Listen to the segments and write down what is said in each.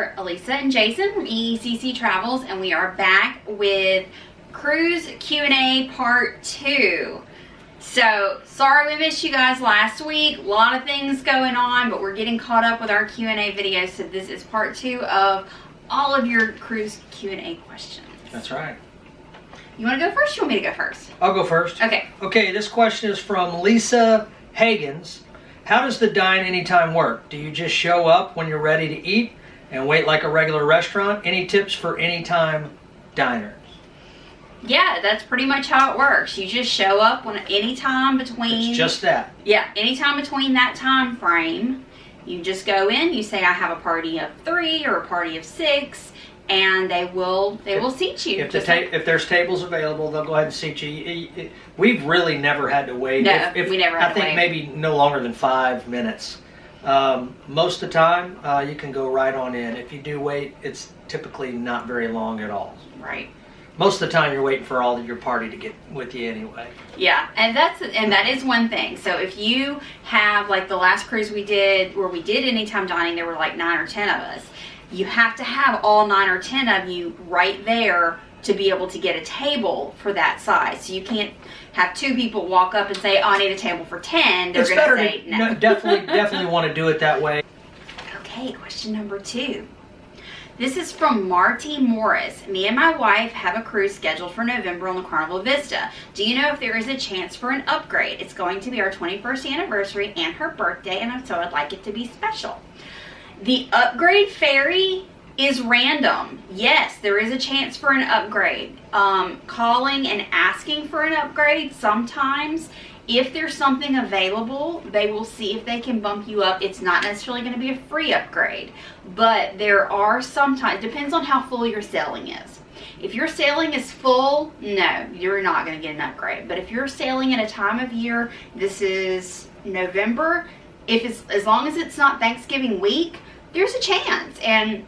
are Elisa and Jason from EECC Travels, and we are back with Cruz Q&A Part 2. So, sorry we missed you guys last week. A lot of things going on, but we're getting caught up with our Q&A videos, so this is Part 2 of all of your Cruz Q&A questions. That's right. You want to go first, or you want me to go first? I'll go first. Okay. Okay, this question is from Lisa Hagens. How does the Dine Anytime work? Do you just show up when you're ready to eat and wait like a regular restaurant? Any tips for anytime diners? Yeah, that's pretty much how it works. You just show up when anytime between... It's just that. Yeah, anytime between that time frame. You just go in, you say, I have a party of 3 or a party of 6, and they will seat you. If there's tables available, they'll go ahead and seat you. We've really never had to wait. No, we never had to wait. I think maybe no longer than 5 minutes. Most of the time, you can go right on in. If you do wait, it's typically not very long at all. Right. Most of the time, you're waiting for all of your party to get with you anyway. Yeah, and that is one thing. So if you have, like the last cruise we did, where we did anytime dining, there were like 9 or 10 of us. You have to have all 9 or 10 of you right there to be able to get a table for that size. So you can't have 2 people walk up and say, oh, I need a table for 10. They're going to say no. Definitely want to do it that way. Okay, question number 2. This is from Marty Morris. Me and my wife have a cruise scheduled for November on the Carnival Vista. Do you know if there is a chance for an upgrade? It's going to be our 21st anniversary and her birthday, and so I'd like it to be special. The upgrade ferry is random. Yes, there is a chance for an upgrade. Calling and asking for an upgrade, sometimes if there's something available, they will see if they can bump you up. It's not necessarily going to be a free upgrade, but there are sometimes, depends on how full your sailing is. If your sailing is full, no, you're not going to get an upgrade. But if you're sailing at a time of year, this is November, as long as it's not Thanksgiving week, there's a chance. And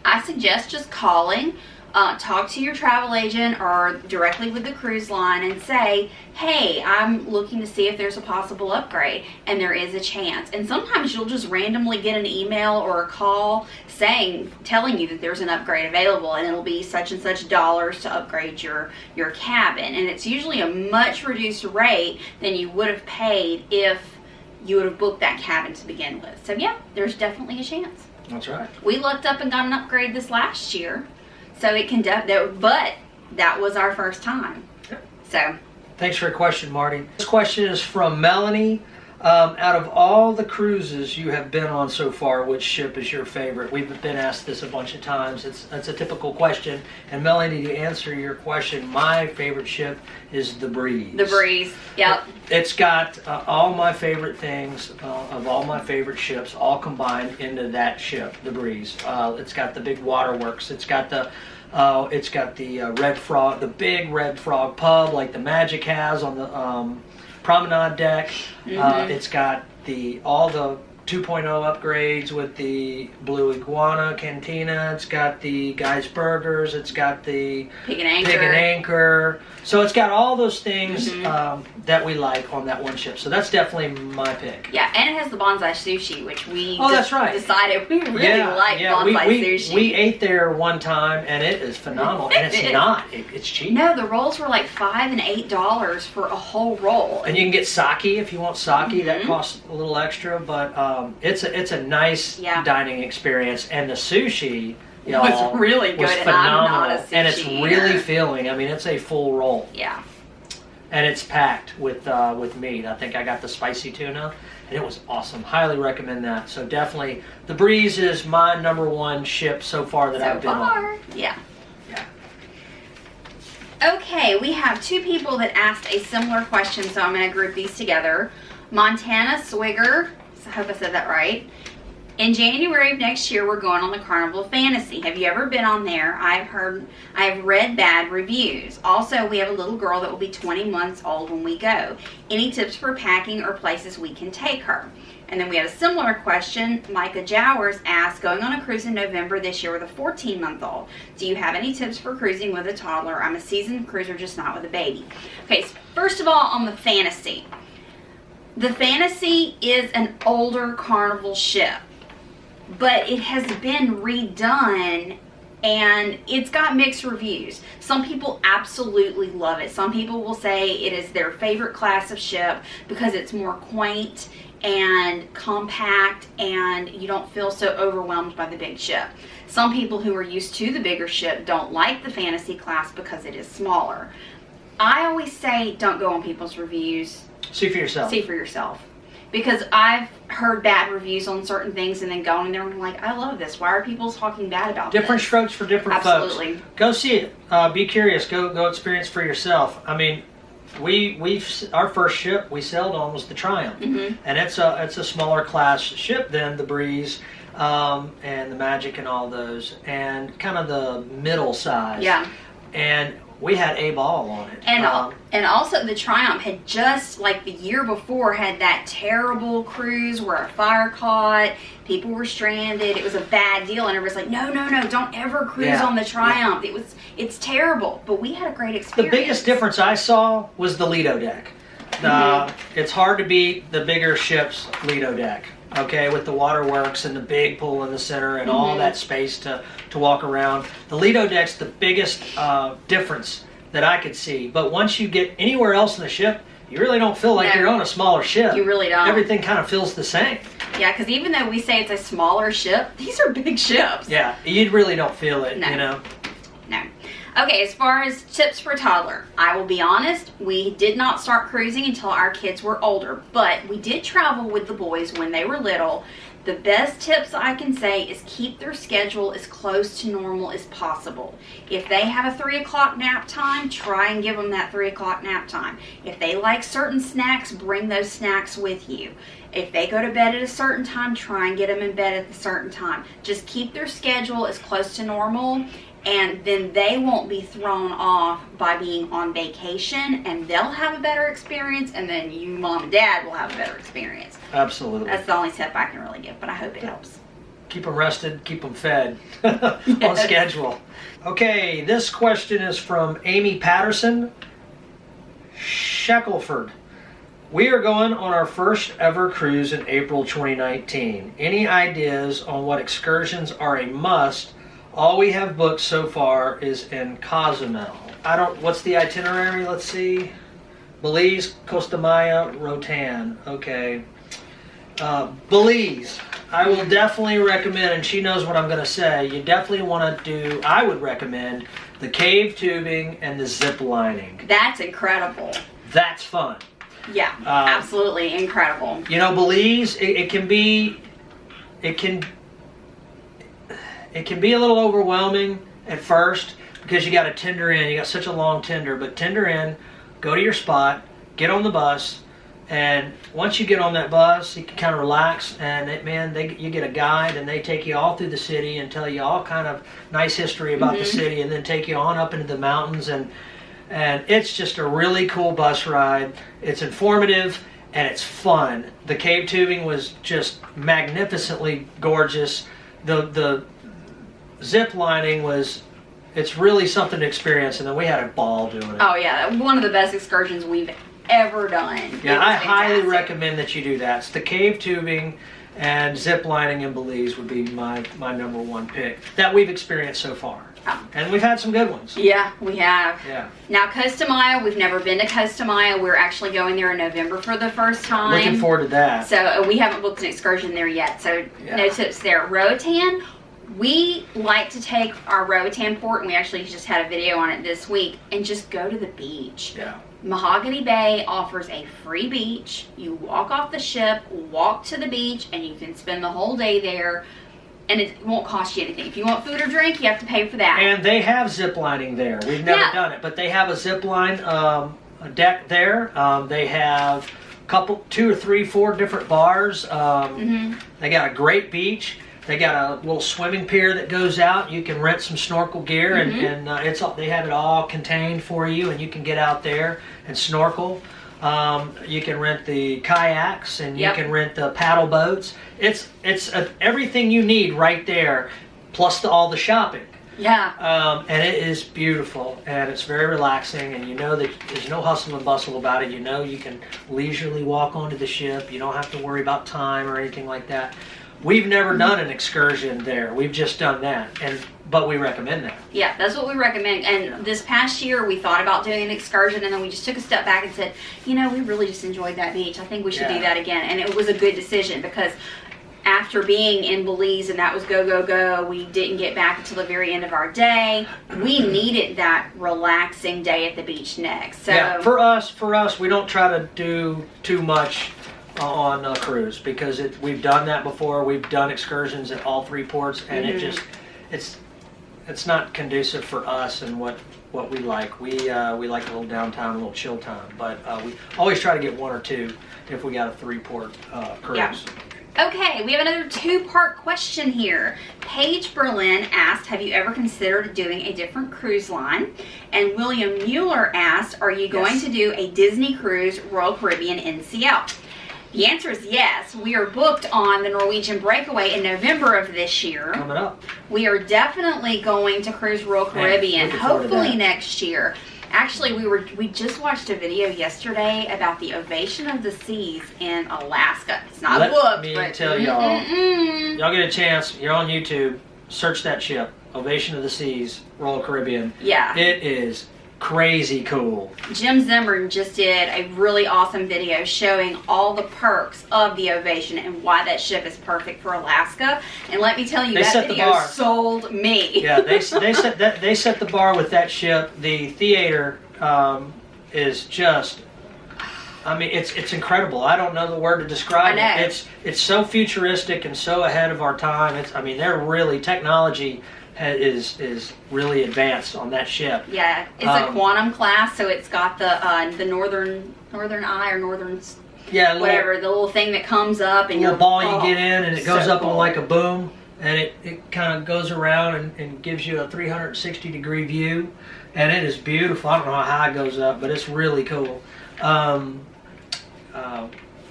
I suggest just calling, talk to your travel agent or directly with the cruise line and say, hey, I'm looking to see if there's a possible upgrade, and there is a chance. And sometimes you'll just randomly get an email or a call telling you that there's an upgrade available, and it'll be such and such dollars to upgrade your cabin. And it's usually a much reduced rate than you would have paid if you would have booked that cabin to begin with. So yeah, there's definitely a chance. That's right. We looked up and got an upgrade this last year, so it can but that was our first time. So thanks for your question, Marty. This question is from Melanie. Out of all the cruises you have been on so far, which ship is your favorite? We've been asked this a bunch of times. That's a typical question. And Melanie, to answer your question, my favorite ship is the Breeze. The Breeze, yep. It's got all my favorite things of all my favorite ships all combined into that ship, the Breeze. It's got the big waterworks. It's got the Red Frog, the big Red Frog pub like the Magic has on the promenade deck. It's got all the 2.0 upgrades with the Blue Iguana Cantina. It's got the Guy's Burgers. It's got the Pig and Anchor. So it's got all those things that we like on that one ship. So that's definitely my pick. Yeah, and it has the bonsai sushi, which we that's right. decided we really like bonsai sushi. We ate there one time, and it is phenomenal. And it's cheap. No, the rolls were like $5 and $8 for a whole roll. And you can get sake if you want sake. That costs a little extra, but it's a nice dining experience. And the sushi, was really good. Was phenomenal. And I'm not a sushi and it's really filling. I mean, it's a full roll. Yeah. And it's packed with meat. I think I got the spicy tuna, and it was awesome. Highly recommend that. So definitely, the Breeze is my #1 ship so far that I've been on. Yeah. Okay, we have 2 people that asked a similar question, so I'm going to group these together. Montana Swigger, I hope I said that right. In January of next year, we're going on the Carnival Fantasy. Have you ever been on there? I've read bad reviews. Also, we have a little girl that will be 20 months old when we go. Any tips for packing or places we can take her? And then we had a similar question. Micah Jowers asked, going on a cruise in November this year with a 14-month-old. Do you have any tips for cruising with a toddler? I'm a seasoned cruiser, just not with a baby. Okay, so first of all, on the Fantasy. The Fantasy is an older Carnival ship. but it has been redone and it's got mixed reviews. Some people absolutely love it. Some people will say it is their favorite class of ship because it's more quaint and compact and you don't feel so overwhelmed by the big ship. Some people who are used to the bigger ship don't like the fantasy class because it is smaller. I always say don't go on people's reviews. See for yourself. See for yourself. Because I've heard bad reviews on certain things and then going there and I'm like, I love this. Why are people talking bad about Different this? strokes for different Absolutely. folks. Go see it. Be curious. Go experience for yourself. I mean, our first ship we sailed on was the Triumph, and it's a smaller class ship than the Breeze and the Magic and all those, and kind of the middle size. Yeah. And we had a ball on it. And also the Triumph had just like the year before had that terrible cruise where a fire caught, people were stranded, it was a bad deal, and everybody's like, no, don't ever cruise on the Triumph. It's terrible, but we had a great experience. The biggest difference I saw was the Lido deck. It's hard to beat the bigger ship's Lido deck. Okay, with the waterworks and the big pool in the center and all that space to walk around. The Lido deck's the biggest difference that I could see. But once you get anywhere else in the ship, you really don't feel like you're on a smaller ship. You really don't. Everything kind of feels the same. Yeah, because even though we say it's a smaller ship, these are big ships. Yeah, you really don't feel it, No. you know. No. Okay, as far as tips for toddler, I will be honest, we did not start cruising until our kids were older, but we did travel with the boys when they were little. The best tips I can say is keep their schedule as close to normal as possible. If they have a 3 o'clock nap time, try and give them that 3 o'clock nap time. If they like certain snacks, bring those snacks with you. If they go to bed at a certain time, try and get them in bed at a certain time. Just keep their schedule as close to normal, and then they won't be thrown off by being on vacation, and they'll have a better experience, and then you, mom and dad, will have a better experience. Absolutely. That's the only tip I can really give, but I hope it helps. Keep them rested, keep them fed on schedule. Okay, this question is from Amy Patterson, Shackelford. We are going on our first ever cruise in April 2019. Any ideas on what excursions are a must? All we have booked so far is in Cozumel. What's the itinerary? Let's see. Belize, Costa Maya, Roatan. Okay. Belize. I will definitely recommend, and she knows what I'm going to say, you definitely want to do, I would recommend the cave tubing and the zip lining. That's incredible. That's fun. Yeah, absolutely incredible. You know, Belize, it can be a little overwhelming at first because you got to tender in. You got such a long tender, but tender in, go to your spot, get on the bus, and once you get on that bus, you can kind of relax. And you get a guide, and they take you all through the city and tell you all kind of nice history about the city, and then take you on up into the mountains, and it's just a really cool bus ride. It's informative and it's fun. The cave tubing was just magnificently gorgeous. The zip lining it's really something to experience, and then we had a ball doing it. Oh yeah, one of the best excursions we've ever done. Yeah, I highly recommend that you do that. It's the cave tubing and zip lining in Belize would be my number one pick that we've experienced so far. Oh. And we've had some good ones. Yeah, we have. Yeah. Now, Costa Maya, we've never been to Costa Maya. We're actually going there in November for the first time. Looking forward to that. So we haven't booked an excursion there yet, so no tips there. Roatan, we like to take our Roatan port, and we actually just had a video on it this week, and just go to the beach. Yeah. Mahogany Bay offers a free beach. You walk off the ship, walk to the beach, and you can spend the whole day there. And it won't cost you anything. If you want food or drink, you have to pay for that. And they have zip lining there. We've never done it, but they have a zip line a deck there. They have two or three, four different bars. They got a great beach. They got a little swimming pier that goes out. You can rent some snorkel gear, and they have it all contained for you, and you can get out there and snorkel. You can rent the kayaks, and you can rent the paddle boats. It's everything you need right there, plus all the shopping. Yeah. And it is beautiful, and it's very relaxing, and you know that there's no hustle and bustle about it. You know you can leisurely walk onto the ship. You don't have to worry about time or anything like that. We've never done an excursion there. We've just done that, but we recommend that. Yeah, that's what we recommend. And this past year, we thought about doing an excursion, and then we just took a step back and said, you know, we really just enjoyed that beach. I think we should do that again. And it was a good decision because after being in Belize and that was go, go, go, we didn't get back until the very end of our day. We needed that relaxing day at the beach next. So yeah, for us, we don't try to do too much on a cruise because we've done that before. We've done excursions at all 3 ports, and it's not conducive for us and what we like. We like a little downtime, a little chill time, but we always try to get 1 or 2 if we got a 3-port cruise. Yeah. Okay, we have another 2-part question here. Paige Berlin asked, have you ever considered doing a different cruise line? And William Mueller asked, are you going to do a Disney cruise Royal Caribbean NCL? The answer is yes. We are booked on the Norwegian Breakaway in November of this year. Coming up. We are definitely going to cruise Royal Caribbean, hopefully next year. Actually, we just watched a video yesterday about the Ovation of the Seas in Alaska. It's not booked, but... Let me tell y'all, y'all get a chance, you're on YouTube, search that ship, Ovation of the Seas, Royal Caribbean. Yeah. It is crazy cool. Jim Zimmern just did a really awesome video showing all the perks of the Ovation and why that ship is perfect for Alaska. And let me tell you, that video sold me. Yeah, they set the bar with that ship. The theater is just, I mean, it's incredible. I don't know the word to describe it. It's so futuristic and so ahead of our time. I mean, they're really, technology is really advanced on that ship. Yeah, it's a quantum class, so it's got the northern eye or northern whatever, the little thing that comes up and your ball you get in, and it goes up on like a boom, and it kind of goes around and gives you a 360-degree view, and it is beautiful. I don't know how high it goes up, but it's really cool.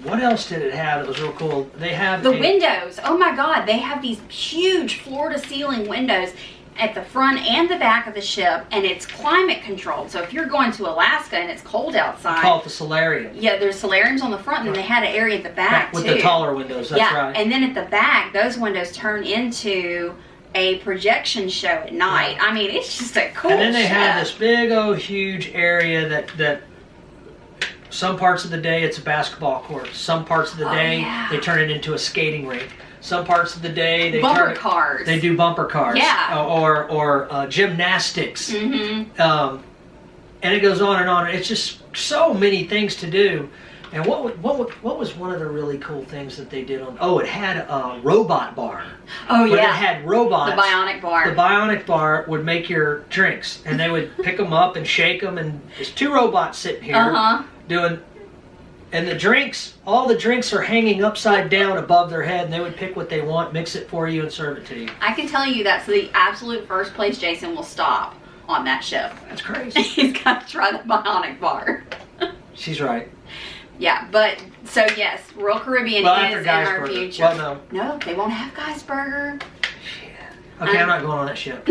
What else did it have that was real cool? They have the windows. Oh my God, they have these huge floor-to-ceiling windows at the front and the back of the ship, and it's climate controlled. So if you're going to Alaska and it's cold outside, they call it the solarium. Yeah, there's solariums on the front, and then they had an area at the back with the taller windows. That's right. And then at the back, those windows turn into a projection show at night. I mean, it's just a cool. And then they have this big old huge area that. Some parts of the day it's a basketball court. Some parts of the day they turn it into a skating rink. Some parts of the day they They do bumper cars. Yeah. Or gymnastics. Mm-hmm. And it goes on and on. It's just so many things to do. And what was one of the really cool things that they did on? Oh, it had a robot bar. Oh yeah. But it had robots. The bionic bar. The bionic bar would make your drinks, and they would pick them up and shake them. And there's 2 robots sitting here doing. And the drinks, all the drinks are hanging upside down above their head, and they would pick what they want, mix it for you, and serve it to you. I can tell you that's the absolute first place Jason will stop on that ship. That's crazy. He's got to try the bionic bar. She's right. Yeah, but so yes, Royal Caribbean is in our future. Well, no, they won't have Geisberger. Shit. Okay, I'm not going on that ship.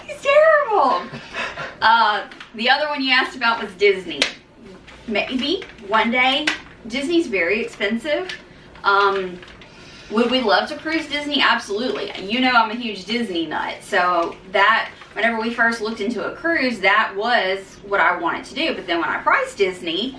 He's terrible. The other one you asked about was Disney. Maybe one day. Disney's very expensive. Would we love to cruise Disney? Absolutely. You know I'm a huge Disney nut. So that, whenever we first looked into a cruise, that was what I wanted to do. But then when I priced Disney,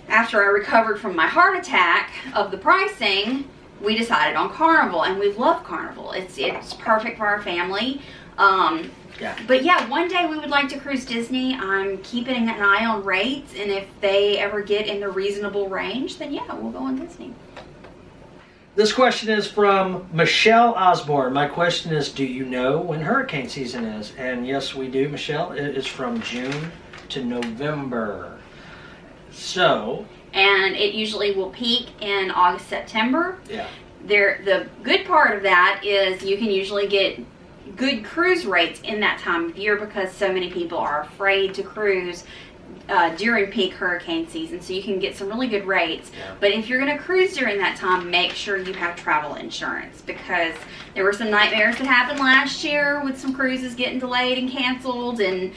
after I recovered from my heart attack of the pricing, we decided on Carnival. And we love Carnival. It's perfect for our family. But yeah, one day we would like to cruise Disney. I'm keeping an eye on rates, and if they ever get in the reasonable range, then yeah, we'll go on Disney. This question is from Michelle Osborne. My question is, do you know when hurricane season is? And yes, we do, Michelle. It is from June to November. So. And it usually will peak in August, September. Yeah. The good part of that is you can usually get good cruise rates in that time of year because so many people are afraid to cruise during peak hurricane season, so you can get some really good rates. But if you're going to cruise during that time, make sure you have travel insurance, because there were some nightmares that happened last year with some cruises getting delayed and canceled. And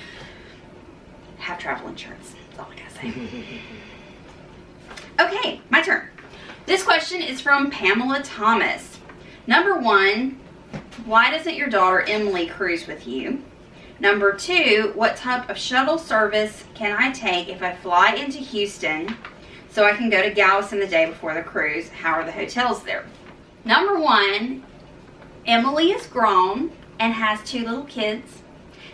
have travel insurance. That's all I gotta say. Okay, my turn. This question is from Pamela Thomas. Number 1, why doesn't your daughter Emily cruise with you? Number 2, what type of shuttle service can I take if I fly into Houston so I can go to Galveston the day before the cruise? How are the hotels there? Number 1, Emily is grown and has 2 little kids.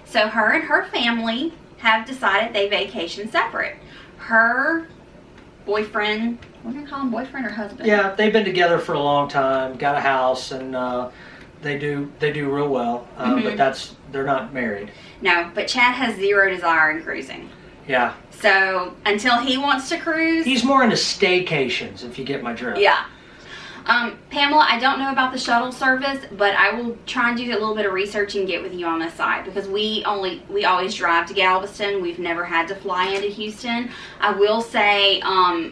So her and her family have decided they vacation separate. Her boyfriend, what do you call him, boyfriend or husband? Yeah, they've been together for a long time, got a house, and they do real well. But they're not married. No, but Chad has 0 desire in cruising. Yeah. So until he wants to cruise, He's more into staycations, if you get my drift. yeah. Pamela, I don't know about the shuttle service, but I will try and do a little bit of research and get with you on this side, because we always drive to Galveston. We've never had to fly into Houston. I will say,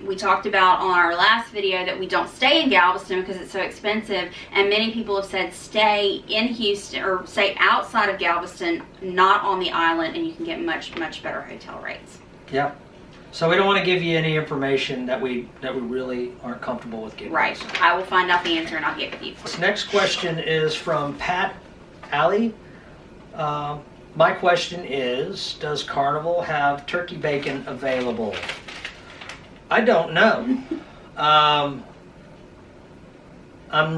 we talked about on our last video that we don't stay in Galveston because it's so expensive, and many people have said stay in Houston or stay outside of Galveston, not on the island, and you can get much, much better hotel rates. Yeah. So we don't want to give you any information that we really aren't comfortable with giving. Right. I will find out the answer and I'll get with you. This next question is from Pat Alley. My question is, does Carnival have turkey bacon available? I don't know. I'm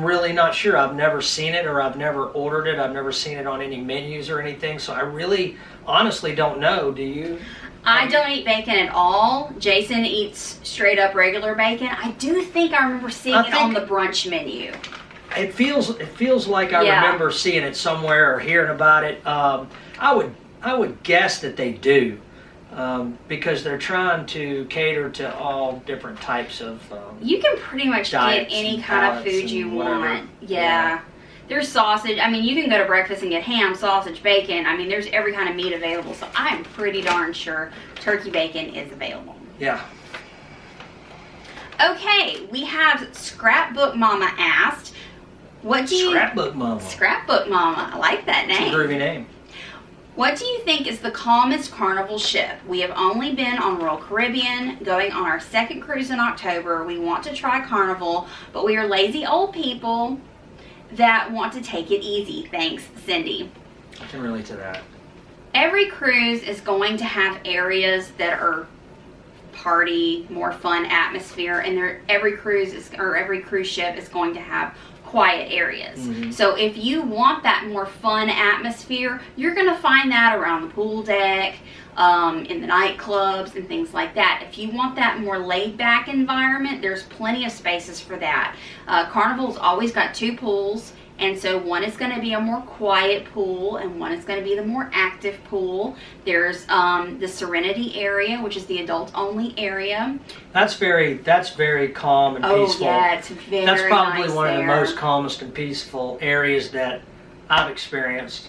really not sure. I've never seen it, or I've never ordered it. I've never seen it on any menus or anything. So I really, honestly don't know. Do you? I don't eat bacon at all. Jason eats straight up regular bacon. I do think I remember seeing it on the brunch menu. It feels like I remember seeing it somewhere or hearing about it. I would guess that they do, because they're trying to cater to all different types of. You can pretty much get any kind of food you want. Yeah. There's sausage. I mean, you can go to breakfast and get ham, sausage, bacon. I mean, there's every kind of meat available. So I'm pretty darn sure turkey bacon is available. Yeah. Okay, we have Scrapbook Mama asked, what do you... Scrapbook Mama. Scrapbook Mama. I like that name. It's a groovy name. What do you think is the calmest Carnival ship? We have only been on Royal Caribbean, going on our 2nd cruise in October. We want to try Carnival, but we are lazy old people that want to take it easy. Thanks, Cindy. I can relate to that. Every cruise is going to have areas that are party, more fun atmosphere, and every cruise ship is going to have quiet areas. Mm-hmm. So if you want that more fun atmosphere, you're going to find that around the pool deck, in the nightclubs and things like that. If you want that more laid-back environment, there's plenty of spaces for that. Carnival's always got 2 pools, and so one is going to be a more quiet pool and one is going to be the more active pool. There's the Serenity area, which is the adult-only area. That's very calm and peaceful. Oh yeah, it's very That's probably nice one there. of the most calmest and peaceful areas that I've experienced.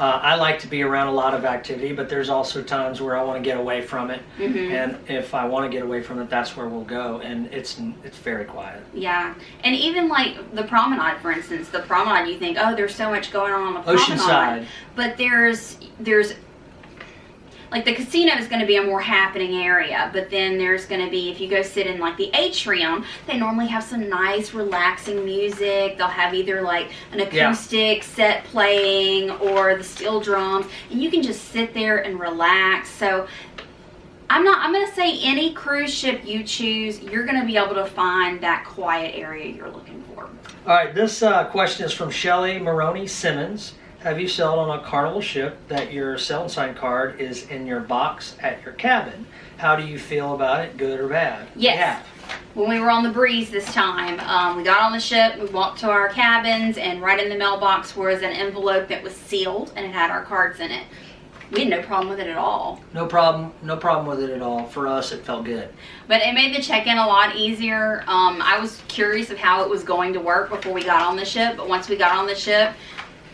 I like to be around a lot of activity, but there's also times where I want to get away from it. Mm-hmm. And if I want to get away from it, that's where we'll go. And it's very quiet. Yeah. And even like the promenade, for instance, the promenade, you think, oh, there's so much going on the promenade. Oceanside. But there's like the casino is going to be a more happening area, but then there's going to be, if you go sit in like the atrium, they normally have some nice relaxing music. They'll have either like an acoustic set playing or the steel drums, and you can just sit there and relax. So I'm going to say any cruise ship you choose, you're going to be able to find that quiet area you're looking for. All right, this question is from Shelly Maroney Simmons. Have you sailed on a Carnival ship that your sail and sign card is in your box at your cabin? How do you feel about it, good or bad? Yes. When we were on the breeze this time, we got on the ship, we walked to our cabins, and right in the mailbox was an envelope that was sealed, and it had our cards in it. We had no problem with it at all. No problem with it at all. For us, it felt good. But it made the check-in a lot easier. I was curious of how it was going to work before we got on the ship, but once we got on the ship,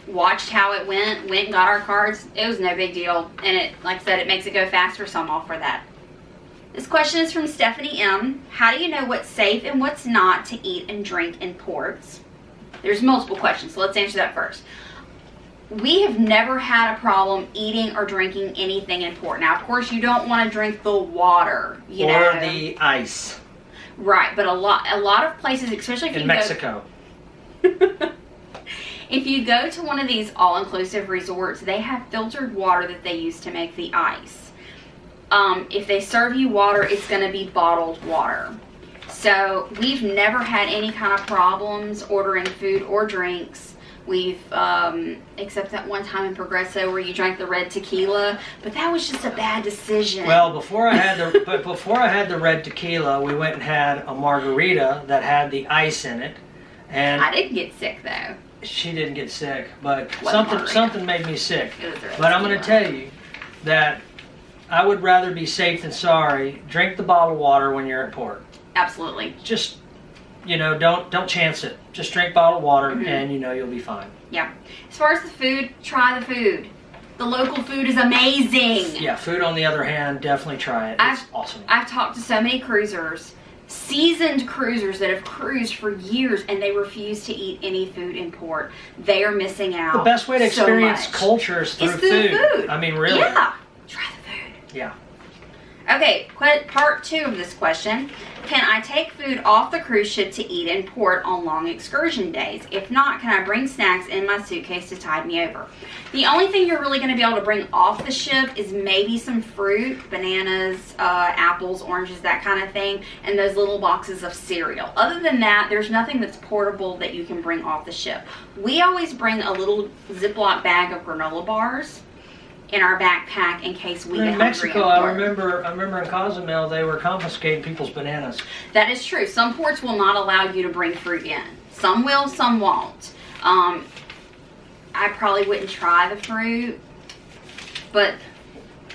watched how it went and got our cards, it was no big deal. And it, like I said, it makes it go faster, so I'm all for that. This question is from Stephanie M. How do you know what's safe and what's not to eat and drink in ports? There's multiple questions, so let's answer that first. We have never had a problem eating or drinking anything in port. Now, of course, you don't want to drink the water, or the ice. Right, but a lot of places, especially if In you Mexico. If you go to one of these all-inclusive resorts, they have filtered water that they use to make the ice. If they serve you water, it's going to be bottled water. So we've never had any kind of problems ordering food or drinks. We've, except that one time in Progresso where you drank the red tequila, but that was just a bad decision. Well, before I had the red tequila, we went and had a margarita that had the ice in it, and I didn't get sick though. She didn't get sick, but What something made me sick. It was the red But I'm going to tequila. tell you that I would rather be safe than sorry. Drink the bottled water when you're at port. Absolutely. Just, don't chance it. Just drink bottled water, and you'll be fine. Yeah. As far as the food, try the food. The local food is amazing. Yeah, food on the other hand, definitely try it. It's awesome. I've talked to so many cruisers, seasoned cruisers that have cruised for years, and they refuse to eat any food in port. They are missing out. The best way to so experience much. culture is through It's the food. I mean, really. Yeah. Try the food. Yeah. Okay, part 2 of this question. Can I take food off the cruise ship to eat in port on long excursion days? If not, can I bring snacks in my suitcase to tide me over? The only thing you're really going to be able to bring off the ship is maybe some fruit, bananas, apples, oranges, that kind of thing, and those little boxes of cereal. Other than that, there's nothing that's portable that you can bring off the ship. We always bring a little Ziploc bag of granola bars in our backpack in case we get In hungry. Mexico, I remember in Cozumel they were confiscating people's bananas. That is true. Some ports will not allow you to bring fruit in. Some will, some won't. I probably wouldn't try the fruit, but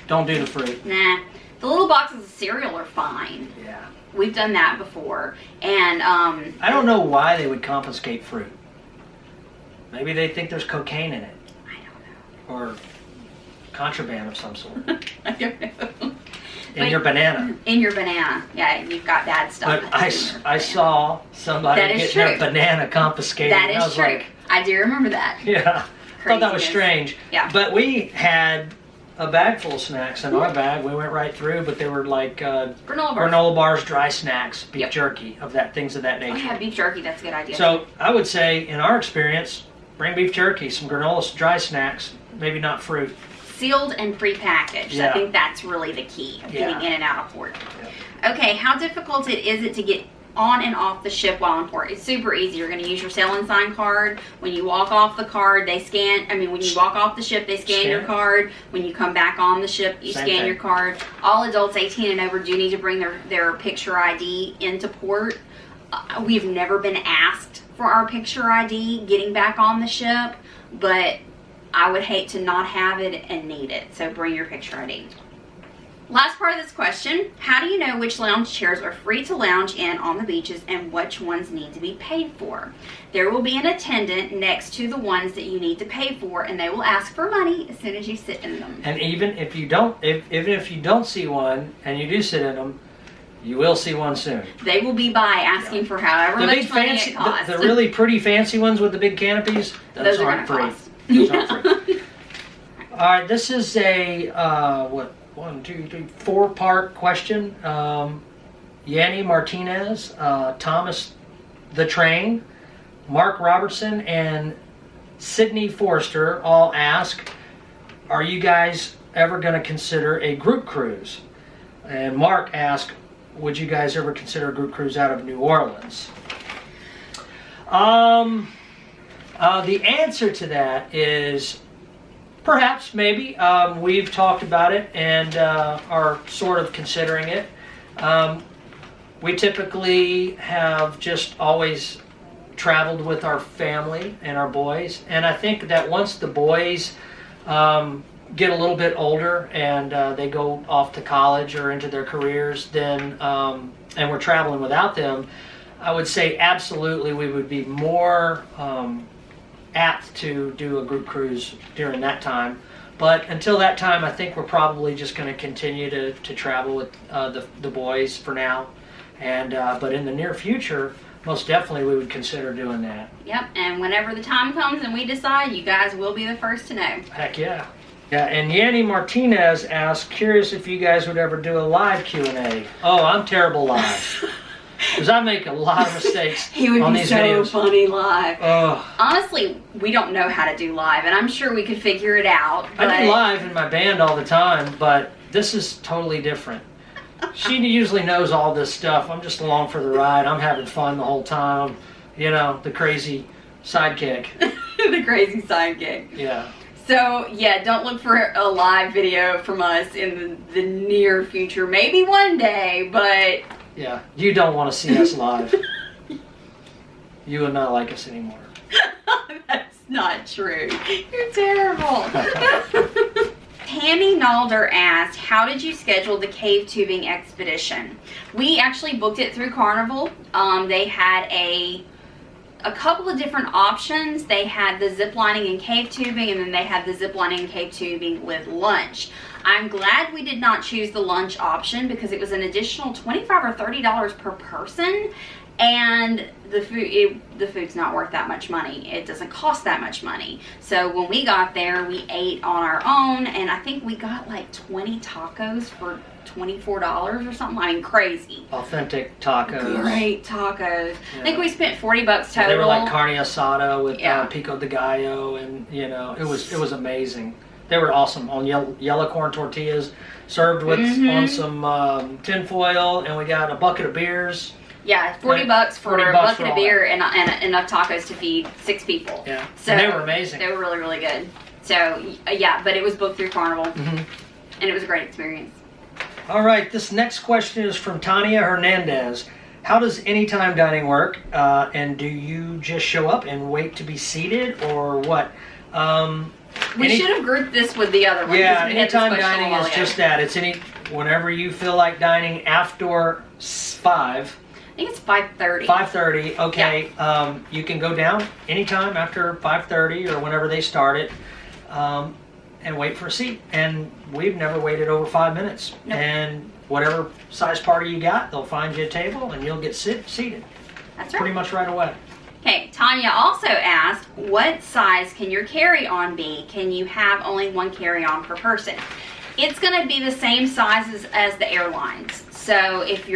Don't do the fruit. nah. The little boxes of cereal are fine. Yeah. We've done that before, and I don't know why they would confiscate fruit. Maybe they think there's cocaine in it. I don't know. Or contraband of some sort. I don't know. In your banana. In your banana. Yeah, you've got bad stuff. But I saw somebody That is getting true. a banana confiscated. That and I is was true. like, I do remember that. yeah. I thought that was Craziness. strange. Yeah. But we had a bag full of snacks in our bag. We went right through, but they were like Granola bars. dry snacks, beef Yep. jerky, things of that Oh, nature. yeah, beef jerky. That's a good idea. So I would say, in our experience, bring beef jerky, some granola dry snacks, maybe not fruit. Sealed and pre-packaged. Yeah. I think that's really the key of getting Yeah. in and out of port. Okay, how difficult is it to get on and off the ship while in port? It's super easy. You're going to use your sail and sign card. When you walk off the card, they scan. When you walk off the ship, they scan your card. When you come back on the ship, you Same scan thing. your card. All adults 18 and over do need to bring their picture ID into port. We've never been asked for our picture ID getting back on the ship, but I would hate to not have it and need it, so bring your picture ID. Last part of this question, how do you know which lounge chairs are free to lounge in on the beaches and which ones need to be paid for? There will be an attendant next to the ones that you need to pay for, and they will ask for money as soon as you sit in them. And even if you don't see one and you do sit in them, you will see one soon. They will be by asking for however The much big money fancy, it costs. the really pretty fancy ones with the big canopies, those are aren't gonna free. cost. Those aren't free. All right, this is a 4-part question. Yanni Martinez, Thomas the Train, Mark Robertson, and Sydney Forrester all ask, are you guys ever going to consider a group cruise? And Mark asked, would you guys ever consider a group cruise out of New Orleans? The answer to that is perhaps, maybe. We've talked about it and are sort of considering it. We typically have just always traveled with our family and our boys, and I think that once the boys get a little bit older and they go off to college or into their careers, then and we're traveling without them, I would say absolutely we would be more apt to do a group cruise during that time. But until that time, I think we're probably just going to continue to travel with the boys for now. And but in the near future, most definitely we would consider doing that. Yep, and whenever the time comes and we decide, you guys will be the first to know. Heck yeah. Yeah, and Yanni Martinez asked, curious if you guys would ever do a live Q&A. Oh, I'm terrible live. Because I make a lot of mistakes He would on be these so videos. funny live. Ugh. Honestly, we don't know how to do live, and I'm sure we could figure it out. But I do live in my band all the time, but this is totally different. She usually knows all this stuff. I'm just along for the ride. I'm having fun the whole time. You know, the crazy sidekick. The crazy sidekick. Yeah. So, yeah, don't look for a live video from us in the near future. Maybe one day, but... Yeah, you don't want to see us live. You will not like us anymore. That's not true. You're terrible. Tammy Nalder asked, how did you schedule the cave tubing expedition? We actually booked it through Carnival. They had a couple of different options. They had the zip lining and cave tubing, and then they had the zip lining and cave tubing with lunch. I'm glad we did not choose the lunch option because it was an additional $25 or $30 per person, and the food's not worth that much money. It doesn't cost that much money. So when we got there, we ate on our own, and I think we got like 20 tacos for $24 or something. I mean, crazy. Authentic tacos. Great tacos. Yeah. I think we spent $40 total. They were like carne asada with Yeah. pico de gallo, and you know, it was amazing. They were awesome on yellow corn tortillas, served with on some tin foil, and we got a bucket of beers. Yeah, $40 for $40 a bucket for of all beer and enough tacos to feed 6 people. Yeah, So and they were amazing. They were really, really good. So yeah, but it was booked through Carnival, and it was a great experience. All right, this next question is from Tania Hernandez. How does anytime dining work? And do you just show up and wait to be seated, or what? We should have grouped this with the other one. Yeah, we had this anytime question a dining while is ago. just that. It's whenever you feel like dining after 5. I think it's 5:30. 5:30. Okay. Yeah. You can go down anytime after 5:30 or whenever they start it, and wait for a seat. And we've never waited over 5 minutes. Nope. And whatever size party you got, they'll find you a table and you'll get seated. That's right. Pretty much right away. Okay, Tanya also asked, what size can your carry-on be? Can you have only one carry-on per person? It's going to be the same sizes as the airlines. So if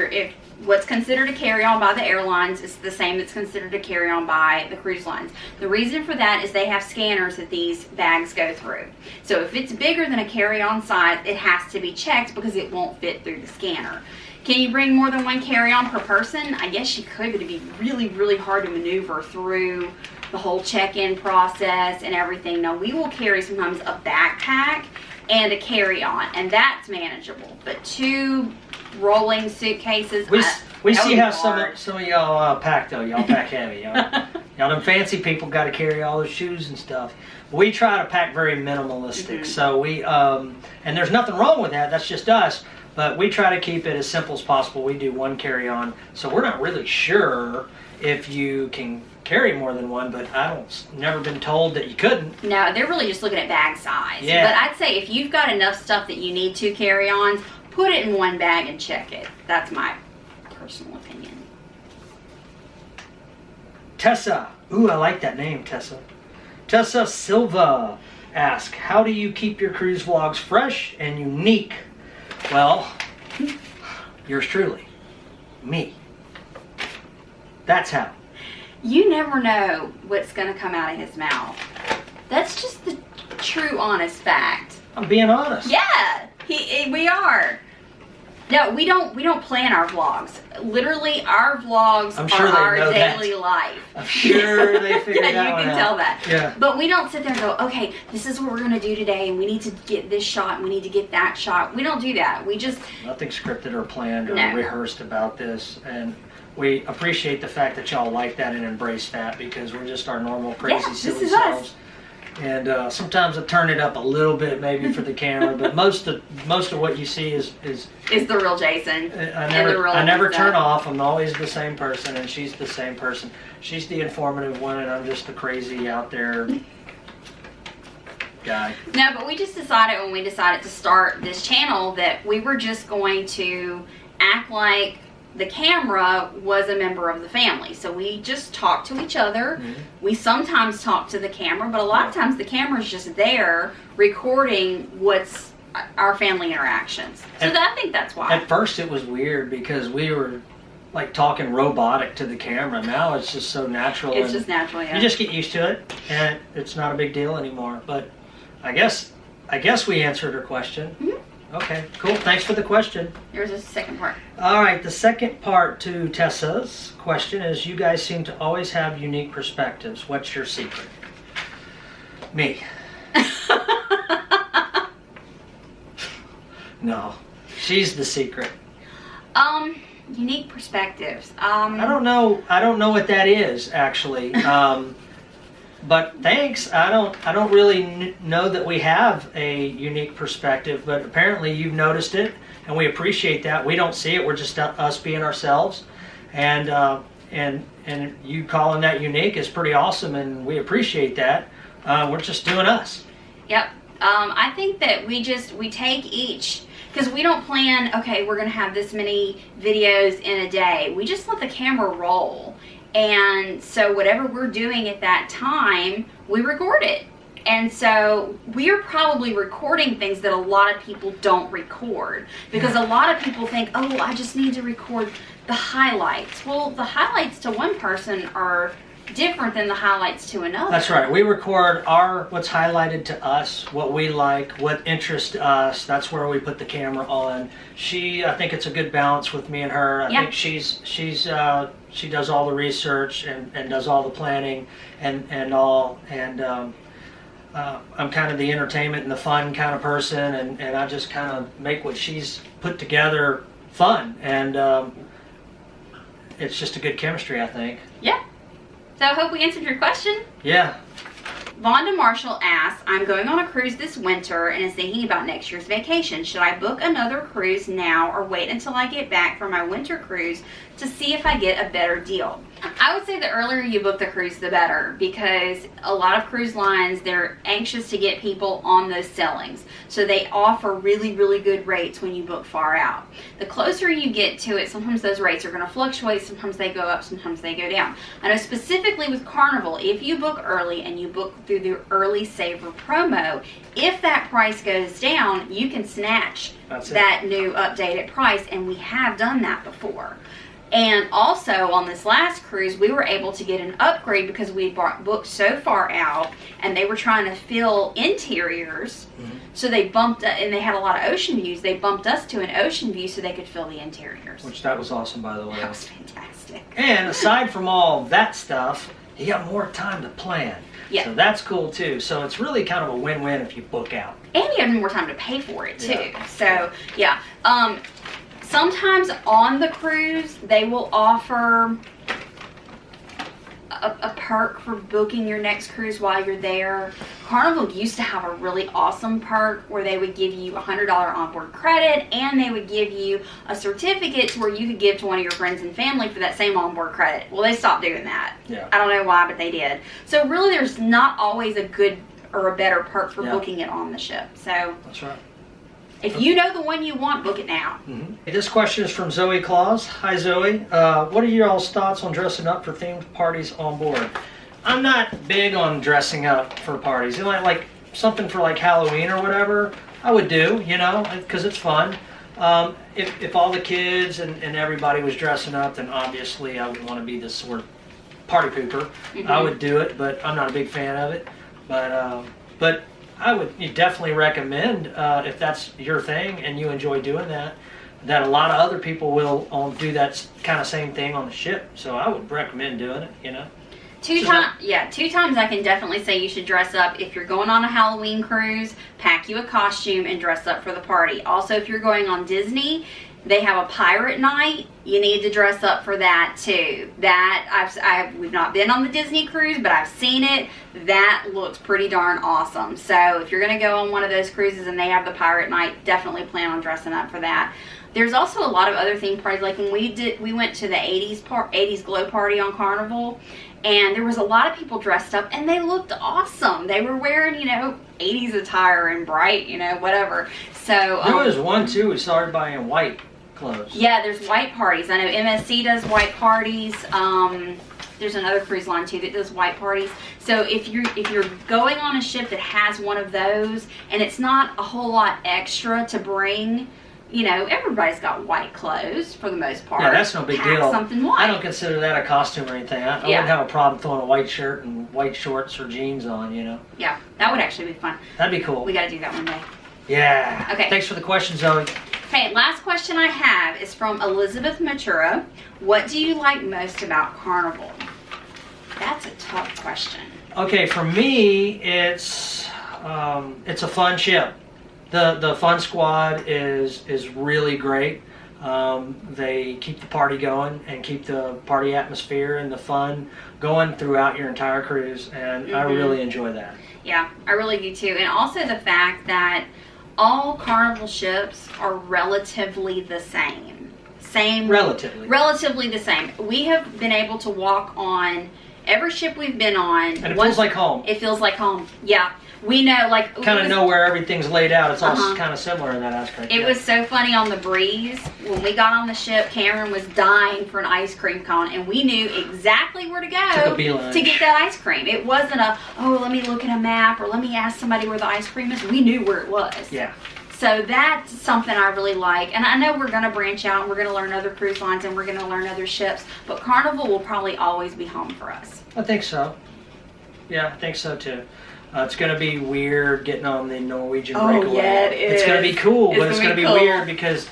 what's considered a carry-on by the airlines is the same that's considered a carry-on by the cruise lines. The reason for that is they have scanners that these bags go through. So if it's bigger than a carry-on size, it has to be checked because it won't fit through the scanner. Can you bring more than one carry-on per person? I guess you could, but it'd be really, really hard to maneuver through the whole check-in process and everything. Now, we will carry sometimes a backpack and a carry-on, and that's manageable. But 2 rolling suitcases, We see how some hard. of y'all pack though. Y'all pack heavy. Y'all them fancy people got to carry all their shoes and stuff. We try to pack very minimalistic. So we and there's nothing wrong with that. That's just us. But we try to keep it as simple as possible. We do 1 carry-on. So we're not really sure if you can carry more than 1, but never been told that you couldn't. No, they're really just looking at bag size. Yeah. But I'd say if you've got enough stuff that you need 2 carry-ons, put it in 1 bag and check it. That's my personal opinion. Tessa. Ooh, I like that name, Tessa. Tessa Silva asks, how do you keep your cruise vlogs fresh and unique? Well, yours truly. Me. That's how. You never know what's going to come out of his mouth. That's just the true, honest fact. I'm being honest. Yeah, we are. No, we don't plan our vlogs. Literally, our vlogs I'm sure are they our know that. daily life. I'm sure they figured yeah, that you one can out. tell that. Yeah. But we don't sit there and go, okay, this is what we're going to do today, and we need to get this shot, and we need to get that shot. We don't do that. We just... Nothing scripted or planned or No. rehearsed about this. And we appreciate the fact that y'all like that and embrace that because we're just our normal, crazy, this silly is us. selves. And sometimes I turn it up a little bit maybe for the camera, but most of what you see is the real Jason. I never turn off. I'm always the same person, and she's the same person. She's the informative one, and I'm just the crazy out there guy. No, but we just decided when we decided to start this channel that we were just going to act like the camera was a member of the family. So we just talk to each other. We sometimes talk to the camera, but a lot of times the camera's just there recording what's our family interactions. So I think that's why. At first it was weird because we were like talking robotic to the camera. Now it's just so natural. It's just natural, yeah. You just get used to it, and it's not a big deal anymore. But I guess we answered her question. Mm-hmm. Okay, cool. Thanks for the question. There's a second part. All right, the second part to Tessa's question is, you guys seem to always have unique perspectives. What's your secret? Me. No, she's the secret. Unique perspectives. I don't know what that is, actually. But thanks. I don't really know that we have a unique perspective, but apparently you've noticed it, and we appreciate that. We don't see it. We're just us being ourselves, and you calling that unique is pretty awesome, and we appreciate that. We're just doing us. Yep. I think that we take each, because we don't plan, okay, we're going to have this many videos in a day. We just let the camera roll. And so whatever we're doing at that time, we record it. And so we're probably recording things that a lot of people don't record. Because a lot of people think, oh, I just need to record the highlights. Well, the highlights to one person are different than the highlights to another. That's right. We record what's highlighted to us, what we like, what interests us. That's where we put the camera on. I think it's a good balance with me and her. I think she does all the research and does all the planning and all. And I'm kind of the entertainment and the fun kind of person, and I just kind of make what she's put together fun. And it's just a good chemistry, I think. Yeah. So I hope we answered your question. Yeah. Vonda Marshall asks, I'm going on a cruise this winter and is thinking about next year's vacation. Should I book another cruise now or wait until I get back from my winter cruise to see if I get a better deal? I would say the earlier you book the cruise, the better, because a lot of cruise lines, they're anxious to get people on those sailings. So they offer really, really good rates when you book far out. The closer you get to it, sometimes those rates are going to fluctuate. Sometimes they go up, sometimes they go down. I know specifically with Carnival, if you book early and you book through the early saver promo, if that price goes down, you can snatch that new updated price, and we have done that before. And also on this last cruise, we were able to get an upgrade because we booked so far out, and they were trying to fill interiors. Mm-hmm. So they bumped, and they had a lot of ocean views. They bumped us to an ocean view so they could fill the interiors. Which that was awesome, by the way. That was fantastic. And aside from all that stuff, you got more time to plan. Yeah. So that's cool too. So it's really kind of a win-win if you book out. And you have more time to pay for it too. Yeah. So yeah. Sometimes on the cruise, they will offer a perk for booking your next cruise while you're there. Carnival used to have a really awesome perk where they would give you $100 onboard credit, and they would give you a certificate to where you could give to one of your friends and family for that same onboard credit. Well, they stopped doing that. Yeah. I don't know why, but they did. So really, there's not always a good or a better perk for booking it on the ship. So that's right. If you know the one you want, book it now. Mm-hmm. This question is from Zoe Claus. Hi, Zoe. What are your all's thoughts on dressing up for themed parties on board? I'm not big on dressing up for parties. Like something for like Halloween or whatever, I would do, because it's fun. If all the kids and everybody was dressing up, then obviously I would want to be this sort of party pooper. Mm-hmm. I would do it, but I'm not a big fan of it. But I would definitely recommend, if that's your thing and you enjoy doing that a lot of other people will do that kind of same thing on the ship. So I would recommend doing it, Two times I can definitely say you should dress up. If you're going on a Halloween cruise, pack you a costume and dress up for the party. Also, if you're going on Disney, they have a pirate night. You need to dress up for that too. We've not been on the Disney cruise, but I've seen it. That looks pretty darn awesome. So if you're going to go on one of those cruises and they have the pirate night, definitely plan on dressing up for that. There's also a lot of other theme parties. Like when we went to the 80s glow party on Carnival, and there was a lot of people dressed up, and they looked awesome. They were wearing, 80s attire and bright, whatever. So there was one too. We saw everybody in white clothes. Yeah, there's white parties. I know MSC does white parties. There's another cruise line too that does white parties. So if you're going on a ship that has one of those, and it's not a whole lot extra to bring, You know, everybody's got white clothes for the most part. Yeah, that's no big Pack deal. something white. I don't consider that a costume or anything. I wouldn't have a problem throwing a white shirt and white shorts or jeans on, you know. Yeah, that would actually be fun. That'd be cool. We got to do that one day. Yeah. Okay. Thanks for the question, Zoe. Okay, last question I have is from Elizabeth Matura. What do you like most about Carnival? That's a tough question. Okay, for me, it's a fun ship. The fun squad is really great. They keep the party going and keep the party atmosphere and the fun going throughout your entire cruise, and I really enjoy that. Yeah, I really do too. And also the fact that all Carnival ships are relatively the same. Relatively the same. We have been able to walk on every ship we've been on. And it feels like home. It feels like home. Yeah. We know, like... Kind of know where everything's laid out. It's all kind of similar in that aspect. It was so funny on the breeze. When we got on the ship, Cameron was dying for an ice cream cone, and we knew exactly where to go to get that ice cream. It wasn't a, oh, let me look at a map, or let me ask somebody where the ice cream is. We knew where it was. Yeah. So that's something I really like. And I know we're going to branch out, and we're going to learn other cruise lines, and we're going to learn other ships, but Carnival will probably always be home for us. I think so. Yeah, I think so too. It's going to be weird getting on the Norwegian breakaway. Yeah, it is. It's going to be cool, but it's going to be cool. weird because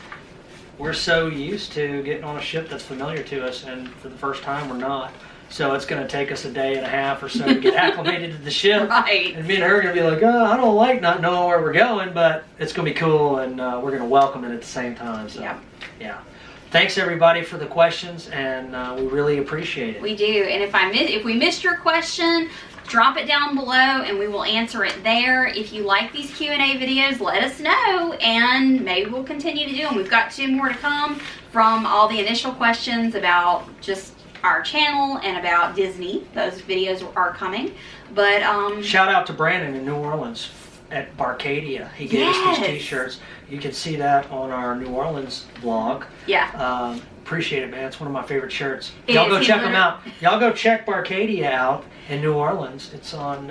we're so used to getting on a ship that's familiar to us, and for the first time we're not. So it's going to take us a day and a half or so to get acclimated to the ship. Right. And me and her are going to be like, oh, I don't like not knowing where we're going, but it's going to be cool, and we're going to welcome it at the same time. So, yeah. Thanks everybody for the questions, and we really appreciate it. We do. And if we missed your question, drop it down below and we will answer it there. If you like these Q&A videos, let us know, and maybe we'll continue to do them. We've got 2 more to come from all the initial questions about just our channel and about Disney. Those videos are coming. But shout out to Brandon in New Orleans at Barcadia. He gave us these t-shirts. You can see that on our New Orleans vlog. Yeah. Appreciate it, man. It's one of my favorite shirts. Y'all go check them out. Y'all go check Barcadia out in New Orleans. It's on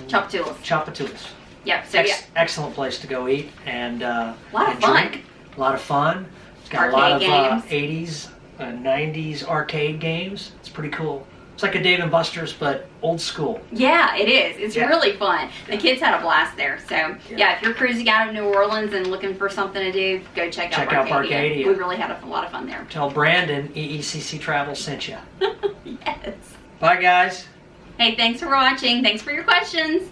Chapatulas. Yep. So excellent place to go eat and a lot of fun. Drink. A lot of fun. It's got arcade a lot of 80s, 90s arcade games. It's pretty cool. It's like a Dave & Buster's, but old school. Yeah, it is. It's really fun. The kids had a blast there. So, if you're cruising out of New Orleans and looking for something to do, go check out Barcadia. We really had a lot of fun there. Tell Brandon EECC Travel sent you. Yes. Bye, guys. Hey, thanks for watching. Thanks for your questions.